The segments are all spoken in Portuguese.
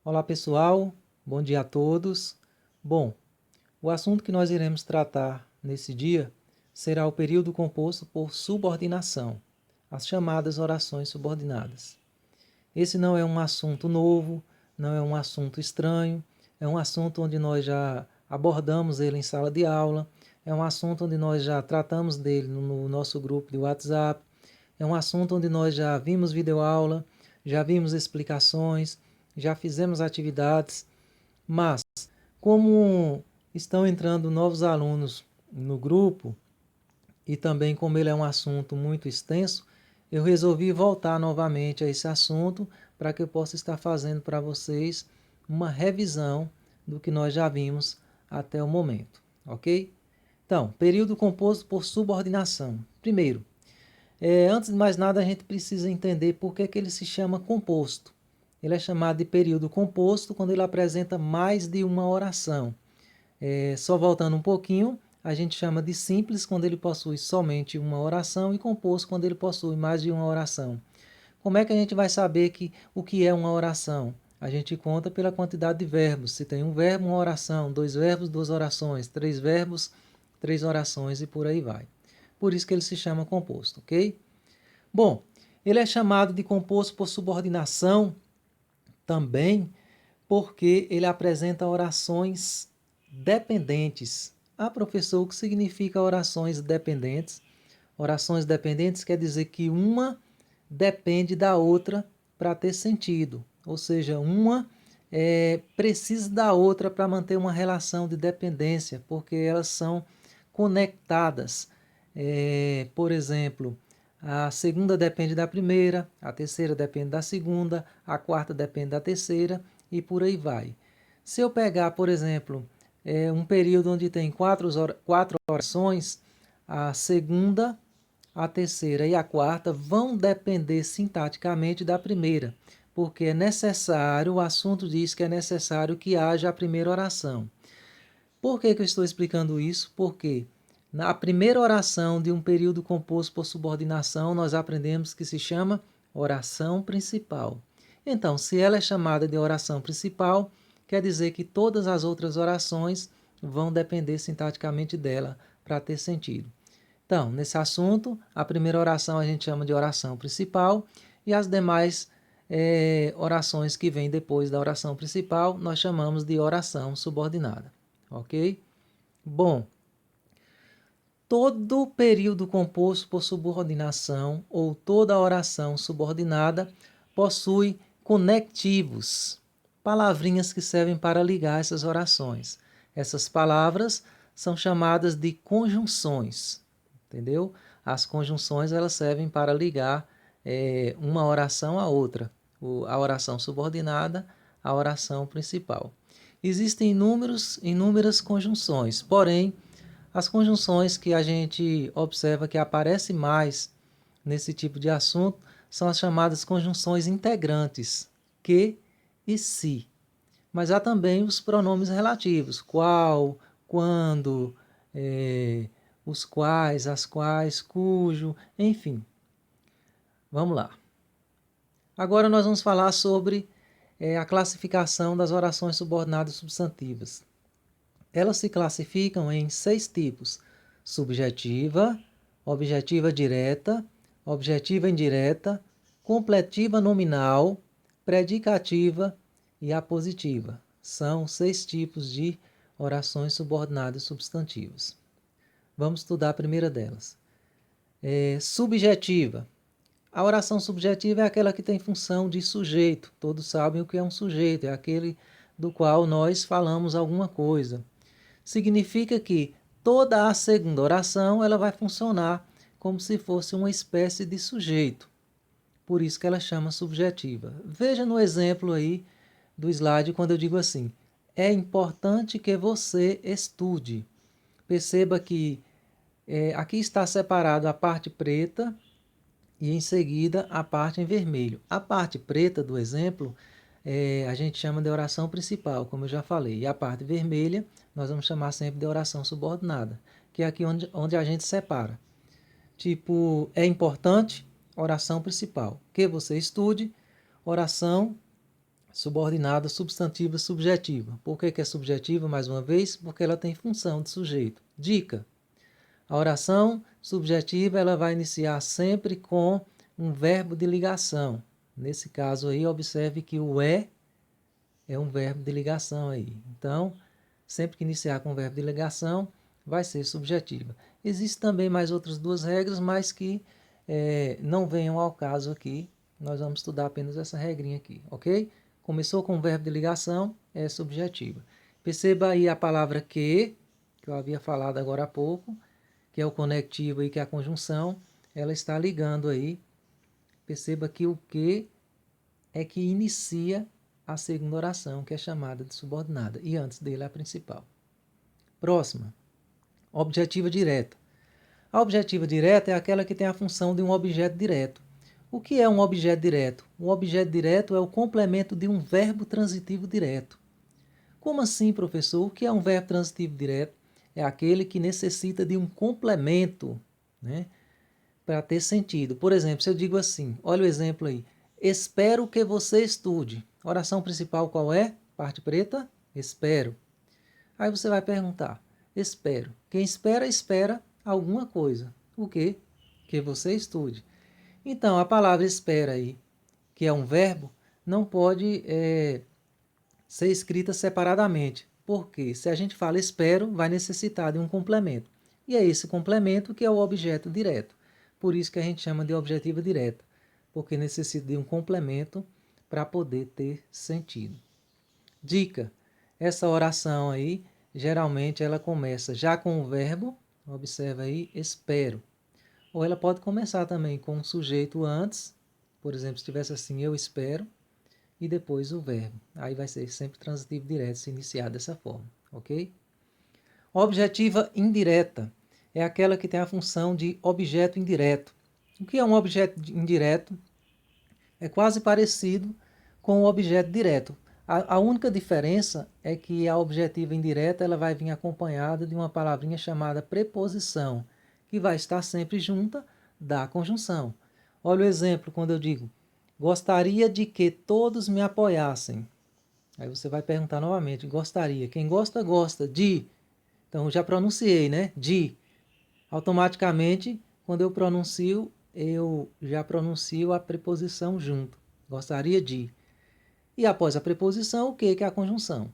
Olá pessoal, bom dia a todos. Bom, o assunto que nós iremos tratar nesse dia será o período composto por subordinação, as chamadas orações subordinadas. Esse não é um assunto novo, não é um assunto estranho, é um assunto onde nós já abordamos ele em sala de aula, é um assunto onde nós já tratamos dele no nosso grupo de WhatsApp, é um assunto onde nós já vimos videoaula, já vimos explicações, já fizemos atividades, mas como estão entrando novos alunos no grupo e também como ele é um assunto muito extenso, eu resolvi voltar novamente a esse assunto para que eu possa estar fazendo para vocês uma revisão do que nós já vimos até o momento, ok? Então, período composto por subordinação. Primeiro, antes de mais nada, a gente precisa entender por que ele se chama composto. Ele é chamado de período composto quando ele apresenta mais de uma oração. Só voltando um pouquinho, a gente chama de simples quando ele possui somente uma oração e composto quando ele possui mais de uma oração. Como é que a gente vai saber o que é uma oração? A gente conta pela quantidade de verbos. Se tem um verbo, uma oração, dois verbos, duas orações, três verbos, três orações e por aí vai. Por isso que ele se chama composto, ok? Bom, ele é chamado de composto por subordinação também porque ele apresenta orações dependentes. Ah, professor, o que significa orações dependentes? Orações dependentes quer dizer que uma depende da outra para ter sentido. Ou seja, uma precisa da outra para manter uma relação de dependência, porque elas são conectadas. Por exemplo, a segunda depende da primeira, a terceira depende da segunda, a quarta depende da terceira e por aí vai. Se eu pegar, por exemplo, um período onde tem quatro orações, a segunda, a terceira e a quarta vão depender sintaticamente da primeira, porque é necessário, o assunto diz que é necessário que haja a primeira oração. Por que eu estou explicando isso? Porque na primeira oração de um período composto por subordinação, nós aprendemos que se chama oração principal. Então, se ela é chamada de oração principal, quer dizer que todas as outras orações vão depender sintaticamente dela para ter sentido. Então, nesse assunto, a primeira oração a gente chama de oração principal e as demais orações que vêm depois da oração principal nós chamamos de oração subordinada, ok? Bom, todo período composto por subordinação ou toda oração subordinada possui conectivos, palavrinhas que servem para ligar essas orações. Essas palavras são chamadas de conjunções, entendeu? As conjunções elas servem para ligar uma oração à outra, a oração subordinada à oração principal. Existem inúmeras conjunções, porém, as conjunções que a gente observa que aparecem mais nesse tipo de assunto são as chamadas conjunções integrantes, que e se. Mas há também os pronomes relativos, qual, quando, os quais, as quais, cujo, enfim. Vamos lá. Agora nós vamos falar sobre a classificação das orações subordinadas substantivas. Elas se classificam em 6 tipos: subjetiva, objetiva direta, objetiva indireta, completiva nominal, predicativa e apositiva. São 6 tipos de orações subordinadas substantivas. Vamos estudar a primeira delas. Subjetiva. A oração subjetiva é aquela que tem função de sujeito. Todos sabem o que é um sujeito, é aquele do qual nós falamos alguma coisa. Significa que toda a segunda oração ela vai funcionar como se fosse uma espécie de sujeito. Por isso que ela chama subjetiva. Veja no exemplo aí do slide quando eu digo assim: é importante que você estude. Perceba que aqui está separado a parte preta e em seguida a parte em vermelho. A parte preta do exemplo a gente chama de oração principal, como eu já falei. E a parte vermelha nós vamos chamar sempre de oração subordinada, que é aqui onde a gente separa. Tipo, é importante, oração principal. Que você estude, oração subordinada substantiva subjetiva. Por que que é subjetiva, mais uma vez? Porque ela tem função de sujeito. Dica: a oração subjetiva ela vai iniciar sempre com um verbo de ligação. Nesse caso aí, observe que o é um verbo de ligação aí. Então, sempre que iniciar com verbo de ligação, vai ser subjetiva. Existem também mais outras duas regras, mas que não venham ao caso aqui. Nós vamos estudar apenas essa regrinha aqui, ok? Começou com verbo de ligação, é subjetiva. Perceba aí a palavra que eu havia falado agora há pouco, que é o conectivo e que é a conjunção, ela está ligando aí. Perceba que o que é que inicia a segunda oração, que é chamada de subordinada, e antes dele a principal. Próxima, objetiva direta. A objetiva direta é aquela que tem a função de um objeto direto. O que é um objeto direto? Um objeto direto é o complemento de um verbo transitivo direto. Como assim, professor? O que é um verbo transitivo direto? É aquele que necessita de um complemento, né, para ter sentido. Por exemplo, se eu digo assim, olha o exemplo aí. Espero que você estude. Oração principal qual é? Parte preta? Espero. Aí você vai perguntar, espero. Quem espera, espera alguma coisa. O quê? Que você estude. Então, a palavra espera aí, que é um verbo, não pode ser escrita separadamente. Porque se a gente fala espero, vai necessitar de um complemento. E é esse complemento que é o objeto direto. Por isso que a gente chama de objetiva direta, porque necessita de um complemento para poder ter sentido. Dica: essa oração aí, geralmente ela começa já com o verbo, observa aí, espero. Ou ela pode começar também com um sujeito antes, por exemplo, se tivesse assim, eu espero, e depois o verbo. Aí vai ser sempre transitivo direto se iniciar dessa forma, ok? Objetiva indireta é aquela que tem a função de objeto indireto. O que é um objeto indireto? É quase parecido com o objeto direto. A única diferença é que a objetiva indireta ela vai vir acompanhada de uma palavrinha chamada preposição, que vai estar sempre junta da conjunção. Olha o exemplo quando eu digo, gostaria de que todos me apoiassem. Aí você vai perguntar novamente, gostaria. Quem gosta, gosta de. Então, já pronunciei, né? De. Automaticamente, quando eu já pronuncio a preposição junto. Gostaria de. E após a preposição, o que é a conjunção?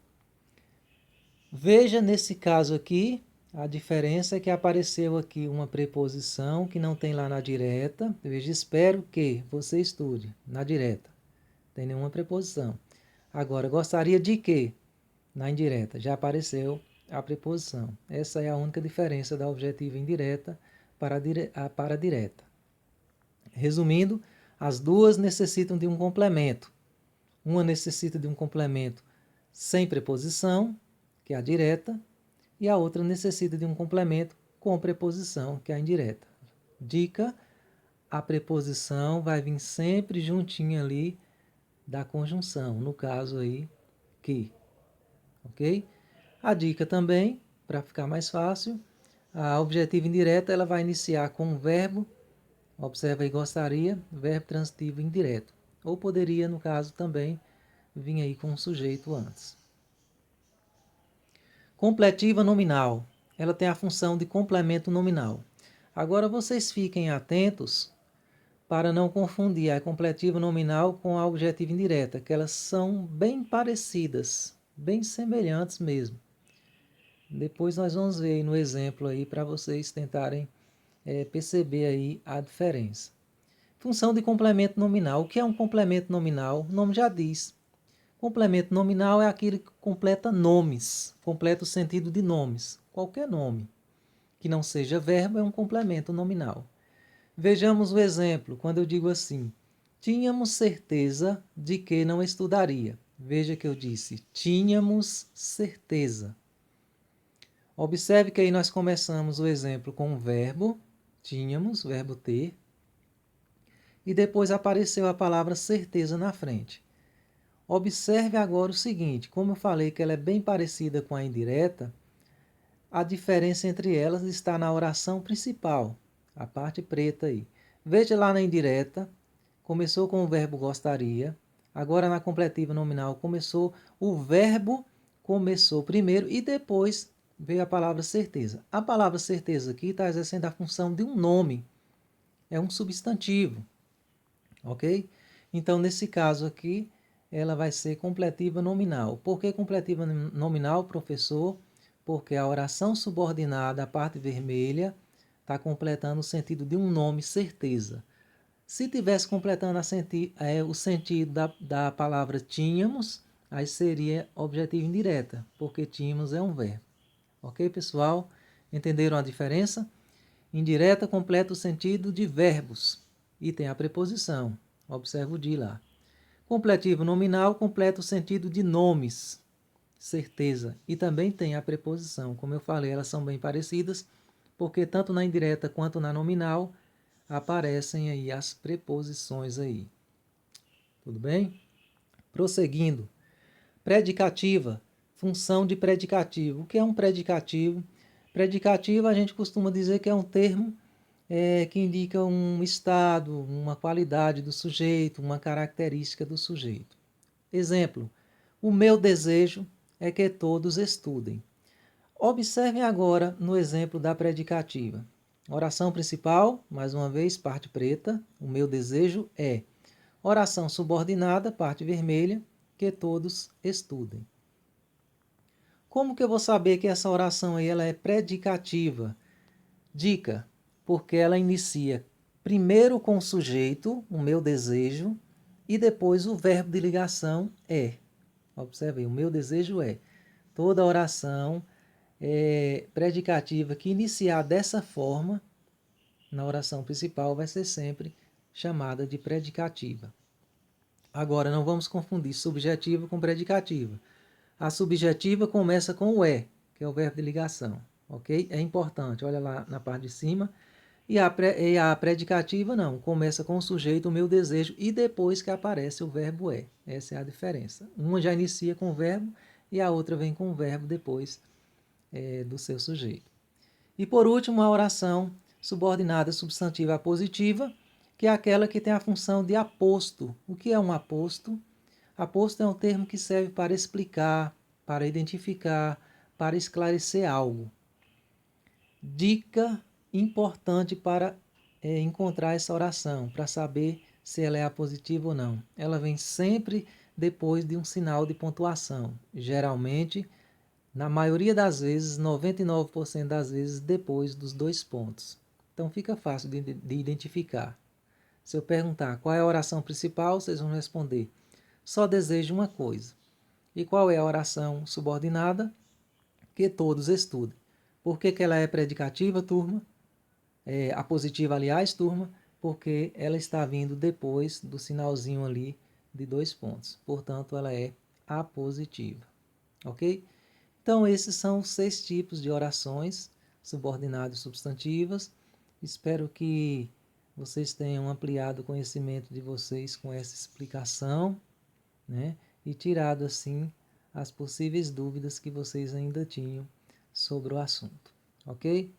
Veja nesse caso aqui, a diferença é que apareceu aqui uma preposição que não tem lá na direta. Veja, espero que você estude. Na direta. Não tem nenhuma preposição. Agora, gostaria de quê? Na indireta. Já apareceu a preposição. Essa é a única diferença da objetiva indireta para a direta. Resumindo, as duas necessitam de um complemento. Uma necessita de um complemento sem preposição, que é a direta, e a outra necessita de um complemento com preposição, que é a indireta. Dica: a preposição vai vir sempre juntinha ali da conjunção, no caso aí, que. Ok? A dica também, para ficar mais fácil, a objetiva indireta ela vai iniciar com um verbo, observa aí gostaria, verbo transitivo indireto. Ou poderia, no caso, também vir aí com um sujeito antes. Completiva nominal. Ela tem a função de complemento nominal. Agora vocês fiquem atentos para não confundir a completiva nominal com a objetiva indireta, que elas são bem parecidas, bem semelhantes mesmo. Depois nós vamos ver aí no exemplo aí para vocês tentarem perceber aí a diferença. Função de complemento nominal. O que é um complemento nominal? O nome já diz. Complemento nominal é aquele que completa nomes, completa o sentido de nomes. Qualquer nome que não seja verbo é um complemento nominal. Vejamos o exemplo, quando eu digo assim, tínhamos certeza de que não estudaria. Veja que eu disse, tínhamos certeza. Observe que aí nós começamos o exemplo com o verbo, tínhamos, verbo ter, e depois apareceu a palavra certeza na frente. Observe agora o seguinte, como eu falei que ela é bem parecida com a indireta, a diferença entre elas está na oração principal, a parte preta aí. Veja lá na indireta, começou com o verbo gostaria, Agora na completiva nominal começou, o verbo começou primeiro e depois veio a palavra certeza. A palavra certeza aqui está exercendo a função de um nome, é um substantivo, ok? Então, nesse caso aqui, ela vai ser completiva nominal. Por que completiva nominal, professor? Porque a oração subordinada, a parte vermelha, está completando o sentido de um nome, certeza. Se tivesse completando o sentido da palavra tínhamos, aí seria objetivo indireta, porque tínhamos é um verbo. Ok, pessoal? Entenderam a diferença? Indireta completa o sentido de verbos e tem a preposição. Observa o de lá. Completivo nominal completa o sentido de nomes, certeza, e também tem a preposição. Como eu falei, elas são bem parecidas, porque tanto na indireta quanto na nominal aparecem aí as preposições aí. Tudo bem? Prosseguindo. Predicativa, função de predicativo. O que é um predicativo? Predicativo a gente costuma dizer que é um termo que indica um estado, uma qualidade do sujeito, uma característica do sujeito. Exemplo, o meu desejo é que todos estudem. Observem agora no exemplo da predicativa. Oração principal, mais uma vez, parte preta, o meu desejo é. Oração subordinada, parte vermelha, que todos estudem. Como que eu vou saber que essa oração aí ela é predicativa? Dica, porque ela inicia primeiro com o sujeito, o meu desejo, e depois o verbo de ligação é. Observe, o meu desejo é. Toda oração predicativa que iniciar dessa forma, na oração principal, vai ser sempre chamada de predicativa. Agora, não vamos confundir subjetiva com predicativa. A subjetiva começa com o é, que é o verbo de ligação, ok? É importante, olha lá na parte de cima. E a predicativa não, começa com o sujeito, o meu desejo, e depois que aparece o verbo é. Essa é a diferença. Uma já inicia com o verbo e a outra vem com o verbo depois do seu sujeito. E por último, a oração subordinada substantiva a positiva, que é aquela que tem a função de aposto. O que é um aposto? Aposto é um termo que serve para explicar, para identificar, para esclarecer algo. Dica importante para encontrar essa oração, para saber se ela é apositiva ou não. Ela vem sempre depois de um sinal de pontuação. Geralmente, na maioria das vezes, 99% das vezes, depois dos 2 pontos. Então fica fácil de identificar. Se eu perguntar qual é a oração principal, vocês vão responder: só desejo uma coisa. E qual é a oração subordinada? Que todos estudem. Por que ela é predicativa, turma? A positiva, aliás, turma, porque ela está vindo depois do sinalzinho ali de 2 pontos. Portanto, ela é apositiva. Ok? Então, esses são os 6 tipos de orações subordinadas e substantivas. Espero que vocês tenham ampliado o conhecimento de vocês com essa explicação, né? E tirado, assim, as possíveis dúvidas que vocês ainda tinham sobre o assunto. Ok?